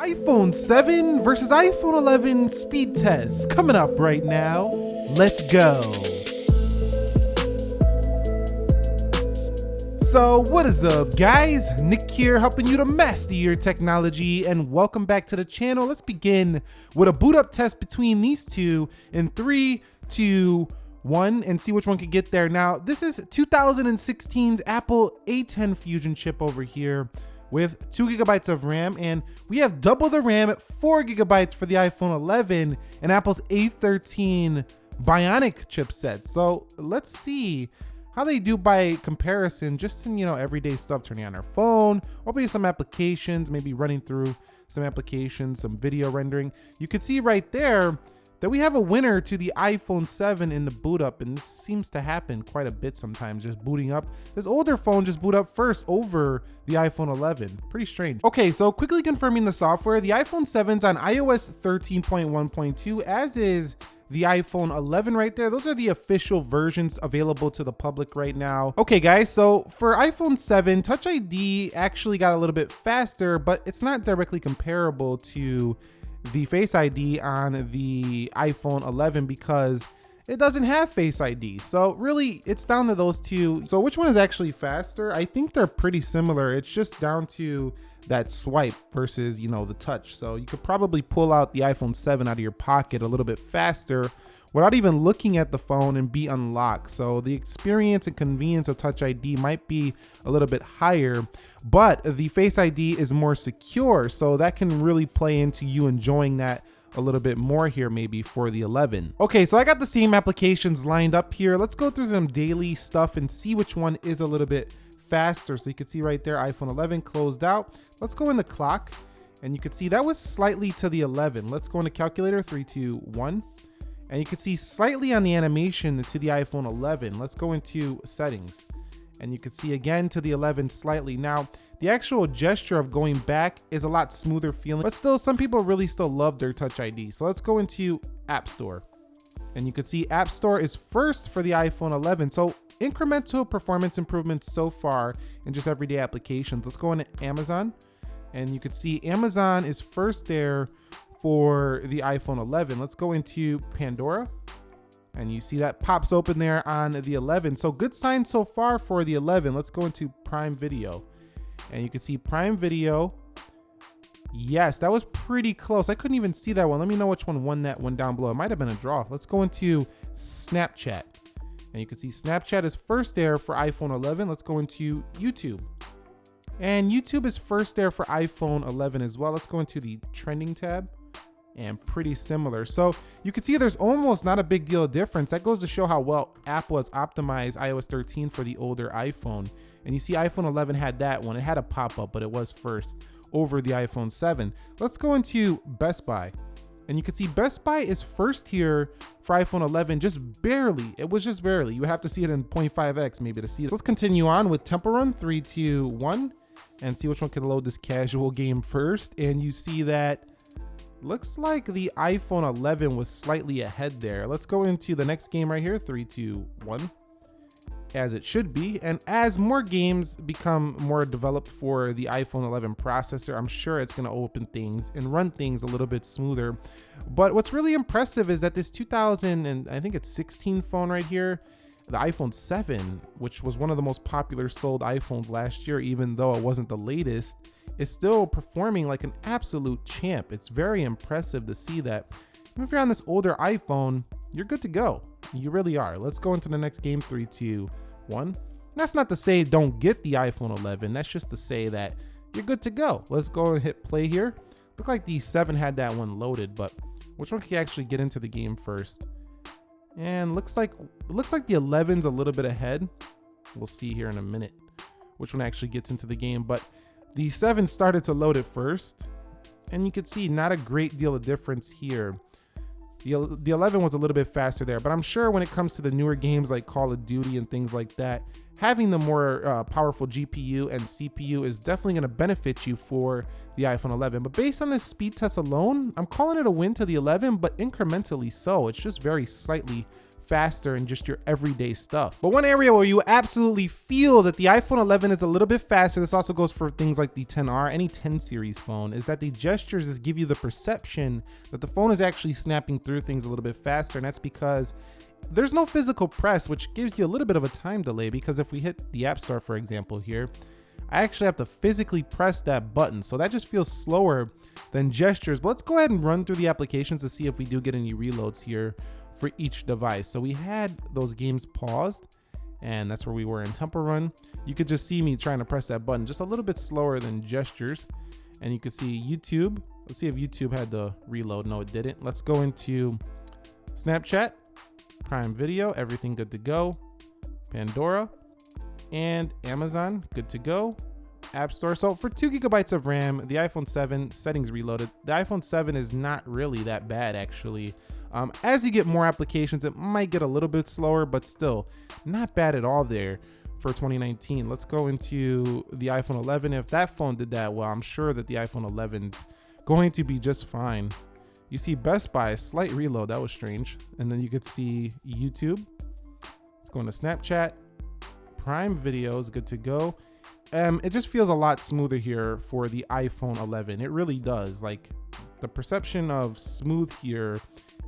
iPhone 7 versus iPhone 11 speed test coming up right now. Let's go. So what is up, guys? Nick here, helping you to master your technology, and welcome back to the channel. Let's begin with a boot up test between these two in 3, 2, 1 and see which one can get there. Now, this is 2016's Apple A10 Fusion chip over here with 2 GB of RAM, and we have double the RAM at 4 GB for the iPhone 11 and Apple's A13 Bionic chipset. So let's see how they do by comparison, just in, everyday stuff, turning on our phone, opening some applications, maybe running through some applications, some video rendering. You can see right there that we have a winner to the iPhone 7 in the boot up, and this seems to happen quite a bit sometimes, just booting up. This older phone just boot up first over the iPhone 11. Pretty strange. Okay, so quickly confirming the software, the iPhone 7's on iOS 13.1.2, as is the iPhone 11 right there. Those are the official versions available to the public right now. Okay guys, so for iPhone 7, Touch ID actually got a little bit faster, but it's not directly comparable to the Face ID on the iPhone 11 because it doesn't have Face ID. So really it's down to those two. So which one is actually faster? I think they're pretty similar. It's just down to that swipe versus, the touch. So you could probably pull out the iPhone 7 out of your pocket a little bit faster without even looking at the phone and be unlocked. So the experience and convenience of Touch ID might be a little bit higher, but the Face ID is more secure. So that can really play into you enjoying that a little bit more here, maybe for the 11. Okay, so I got the same applications lined up here. Let's go through some daily stuff and see which one is a little bit faster. So you can see right there, iPhone 11 closed out. Let's go in the clock, and you can see that was slightly to the 11. Let's go into calculator, 3, 2, 1. And you can see slightly on the animation to the iPhone 11. Let's go into settings, and you can see again to the 11 slightly. Now, the actual gesture of going back is a lot smoother feeling, but still some people really still love their Touch ID. So let's go into App Store, and you can see App Store is first for the iPhone 11. So incremental performance improvements so far in just everyday applications. Let's go into Amazon, and you can see Amazon is first there for the iPhone 11. Let's go into Pandora, and you see that pops open there on the 11. So good sign so far for the 11. Let's go into Prime Video, and you can see Prime Video. Yes, that was pretty close. I couldn't even see that one. Let me know which one won that one down below. It might have been a draw. Let's go into Snapchat, and you can see Snapchat is first there for iPhone 11. Let's go into YouTube, and YouTube is first there for iPhone 11 as well. Let's go into the trending tab, and pretty similar. So you can see there's almost not a big deal of difference. That goes to show how well Apple has optimized iOS 13 for the older iPhone. And you see iPhone 11 had that one. It had a pop-up, but it was first over the iPhone 7. Let's go into Best Buy, and you can see Best Buy is first here for iPhone 11, just barely. It was just barely. You would have to see it in 0.5x maybe to see it. Let's continue on with Temple Run, 3, 2, 1, and see which one can load this casual game first. And you see that looks like the iPhone 11 was slightly ahead there. Let's go into the next game right here, 3, 2, 1, as it should be. And as more games become more developed for the iPhone 11 processor, I'm sure it's going to open things and run things a little bit smoother. But what's really impressive is that this 2016 phone right here, the iPhone 7, which was one of the most popular sold iPhones last year, even though it wasn't the latest, is still performing like an absolute champ. It's very impressive to see that. Even if you're on this older iPhone, you're good to go. You really are. Let's go into the next game, 3, 2, 1. That's not to say don't get the iPhone 11. That's just to say that you're good to go. Let's go and hit play here. Look like the 7 had that one loaded, but which one can you actually get into the game first? And looks like the 11's a little bit ahead. We'll see here in a minute which one actually gets into the game, but the 7 started to load it first, and you can see not a great deal of difference here. The 11 was a little bit faster there, but I'm sure when it comes to the newer games like Call of Duty and things like that, having the more powerful GPU and CPU is definitely going to benefit you for the iPhone 11. But based on this speed test alone, I'm calling it a win to the 11, but incrementally so. It's just very slightly faster in just your everyday stuff. But one area where you absolutely feel that the iPhone 11 is a little bit faster, this also goes for things like the 10R, any 10 series phone, is that the gestures just give you the perception that the phone is actually snapping through things a little bit faster. And that's because there's no physical press, which gives you a little bit of a time delay, because if we hit the App Store, for example, here, I actually have to physically press that button. So that just feels slower than gestures. But let's go ahead and run through the applications to see if we do get any reloads here for each device. So we had those games paused, and that's where we were in Temple Run. You could just see me trying to press that button just a little bit slower than gestures. And you could see YouTube. Let's see if YouTube had the reload. No, it didn't. Let's go into Snapchat, Prime Video, everything good to go. Pandora and Amazon, good to go. App Store. So for 2 GB of RAM, the iPhone 7 settings reloaded. The iPhone 7 is not really that bad, actually. As you get more applications, it might get a little bit slower, but still not bad at all there for 2019. Let's go into the iPhone 11. If that phone did that well, I'm sure that the iPhone 11's going to be just fine. You see Best Buy, slight reload. That was strange. And then you could see YouTube. Let's go into Snapchat. Prime Video is good to go. It just feels a lot smoother here for the iPhone 11. It really does. Like, the perception of smooth here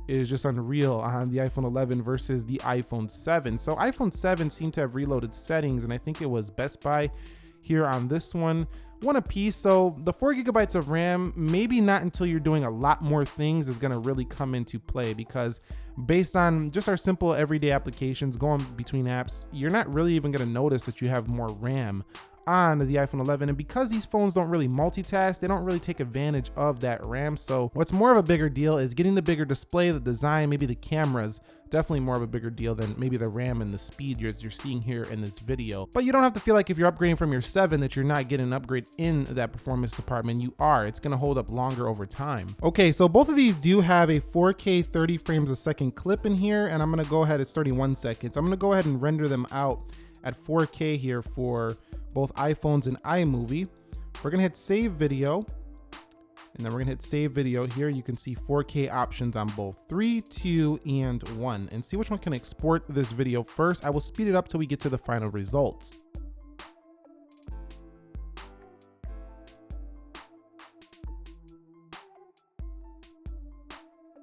is just unreal on the iPhone 11 versus the iPhone 7. So iPhone 7 seemed to have reloaded settings, and I think it was Best Buy here on this one. One apiece. So the 4 GB of RAM, maybe not until you're doing a lot more things, is going to really come into play, because based on just our simple everyday applications going between apps, you're not really even going to notice that you have more RAM on the iPhone 11. And because these phones don't really multitask, they don't really take advantage of that RAM. So what's more of a bigger deal is getting the bigger display, the design, maybe the cameras. Definitely more of a bigger deal than maybe the RAM and the speed you're seeing here in this video. But you don't have to feel like if you're upgrading from your 7 that you're not getting an upgrade in that performance department. You are. It's going to hold up longer over time. Okay, so both of these do have a 4K 30 frames a second clip in here, and I'm going to go ahead, it's 31 seconds. I'm going to go ahead and render them out at 4K here for both iPhones and iMovie. We're going to hit save video. And then we're gonna hit save video here. You can see 4K options on both 3, 2, and 1, and see which one can export this video first. I will speed it up till we get to the final results.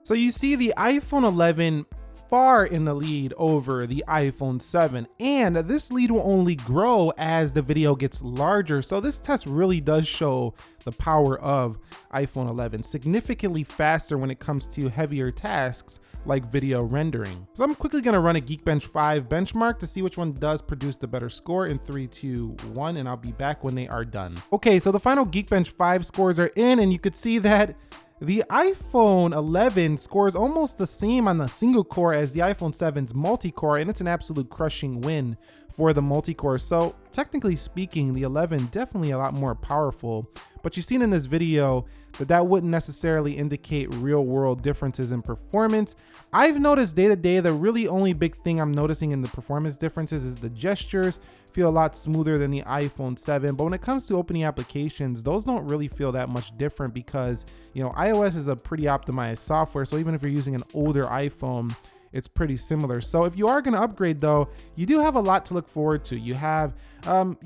So you see the iPhone 11 far in the lead over the iPhone 7, and this lead will only grow as the video gets larger. So this test really does show the power of iPhone 11, significantly faster when it comes to heavier tasks like video rendering. So I'm quickly gonna run a Geekbench 5 benchmark to see which one does produce the better score in 3, 2, 1, and I'll be back when they are done. Okay, so the final Geekbench 5 scores are in, and you could see that the iPhone 11 scores almost the same on the single core as the iPhone 7's multi-core, and it's an absolute crushing win for the multi-core. So technically speaking, the 11 definitely a lot more powerful, but you've seen in this video that wouldn't necessarily indicate real world differences in performance. I've noticed day to day, the really only big thing I'm noticing in the performance differences is the gestures feel a lot smoother than the iPhone 7. But when it comes to opening applications, those don't really feel that much different because, you know, iOS is a pretty optimized software. So even if you're using an older iPhone, it's pretty similar. So if you are going to upgrade though, you do have a lot to look forward to. You have,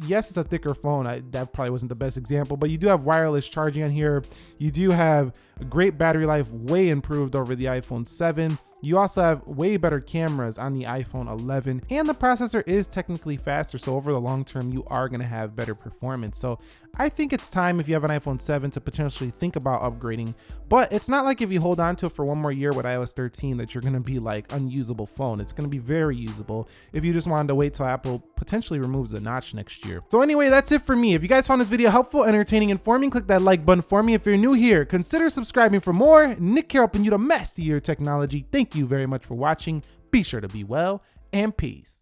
yes, it's a thicker phone. That probably wasn't the best example, but you do have wireless charging on here. You do have a great battery life, way improved over the iPhone 7. You also have way better cameras on the iPhone 11, and the processor is technically faster. So over the long term, you are going to have better performance. So I think it's time, if you have an iPhone 7, to potentially think about upgrading. But it's not like if you hold on to it for one more year with iOS 13 that you're going to be like unusable phone. It's going to be very usable if you just wanted to wait till Apple potentially removes the notch next year. So anyway, that's it for me. If you guys found this video helpful, entertaining, informing, click that like button for me. If you're new here, consider subscribing for more. Nick here, helping you to master your technology. Thank you very much for watching. Be sure to be well, and peace.